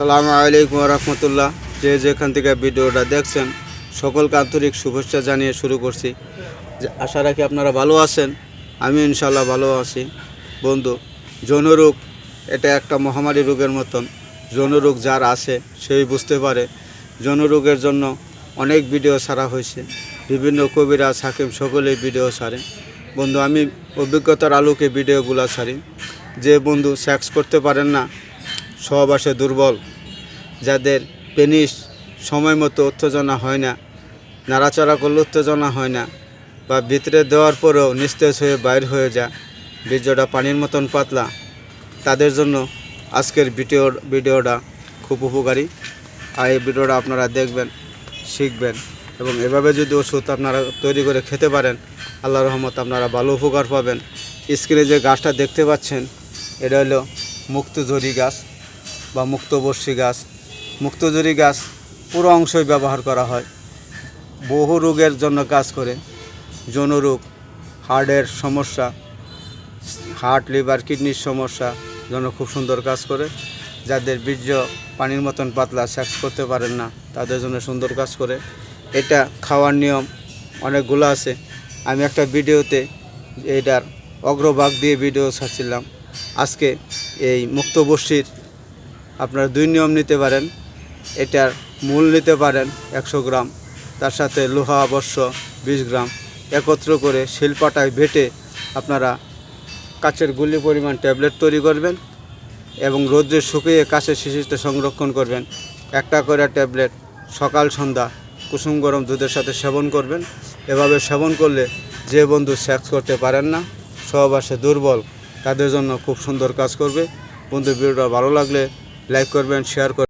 আসসালামু আলাইকুম রহমতুল্লাহ। যে যেখান থেকে ভিডিওটা দেখছেন সকলকে আন্তরিক শুভেচ্ছা জানিয়ে শুরু করছি। আশা রাখি আপনারা ভালো আছেন। আমি ইনশাল্লাহ ভালো আছি। বন্ধু, যৌনরোগ এটা একটা মহামারী রোগের মতন। যৌনরোগ যার আছে সেই বুঝতে পারে। যৌনরোগের জন্য অনেক ভিডিও ছাড়া হয়েছে, বিভিন্ন কবিরাজ হাকিম সকলেই ভিডিও ছাড়ে। বন্ধু, আমি অভিজ্ঞতার আলোকে ভিডিওগুলো ছাড়ি। যে বন্ধু সেক্স করতে পারেন না, সহবাসে দুর্বল, যাদের পেনিস সময় মতো উত্তেজনা হয় না, নাড়াচাড়া করলে উত্তেজনা হয় না, বা ভিতরে দেওয়ার পরেও নিস্তেজ হয়ে বাইর হয়ে যায়, বীর্যটা পানির মতন পাতলা, তাদের জন্য আজকের ভিডিওটা খুব উপকারী। আর এই ভিডিওটা আপনারা দেখবেন, শিখবেন, এবং এভাবে যদি ওষুধ আপনারা তৈরি করে খেতে পারেন, আল্লাহর রহমত আপনারা ভালো উপকার পাবেন। স্ক্রিনে যে গাছটা দেখতে পাচ্ছেন, এটা হলো মুক্তঝরি গাছ বা মুক্তবর্ষী গাছ। মুক্তঝরি গাছ পুরো অংশই ব্যবহার করা হয়, বহু রোগের জন্য কাজ করে। যৌনরোগ, হার্টের সমস্যা, হার্ট, লিভার, কিডনির সমস্যা জন্য খুব সুন্দর কাজ করে। যাদের বীর্য পানির মতন পাতলা, সেক্স করতে পারেন না, তাদের জন্য সুন্দর কাজ করে। এটা খাওয়ার নিয়ম অনেকগুলো আছে। আমি একটা ভিডিওতে এইটার অগ্রভাগ দিয়ে ভিডিও ছাড়ছিলাম। আজকে এই মুক্তবর্ষীর আপনারা 2 নিয়ম নিতে পারেন। এটার মূল নিতে পারেন 100 গ্রাম, তার সাথে লোহা অবশ্য 20 গ্রাম, একত্র করে শিলপাটায় বেটে আপনারা কাচের গুলি পরিমাণ ট্যাবলেট তৈরি করবেন এবং রোদ্রে শুকিয়ে কাচের শিশিতে সংরক্ষণ করবেন। একটা করে ট্যাবলেট সকাল সন্ধ্যা কুসুম গরম দুধের সাথে সেবন করবেন। এভাবে সেবন করলে যে বন্ধু সেক্স করতে পারেন না, সহবাসে দুর্বল, তাদের জন্য খুব সুন্দর কাজ করবে। বন্ধু, ভিডিওটা ভালো লাগলে লাইক করবেন, শেয়ার করবেন।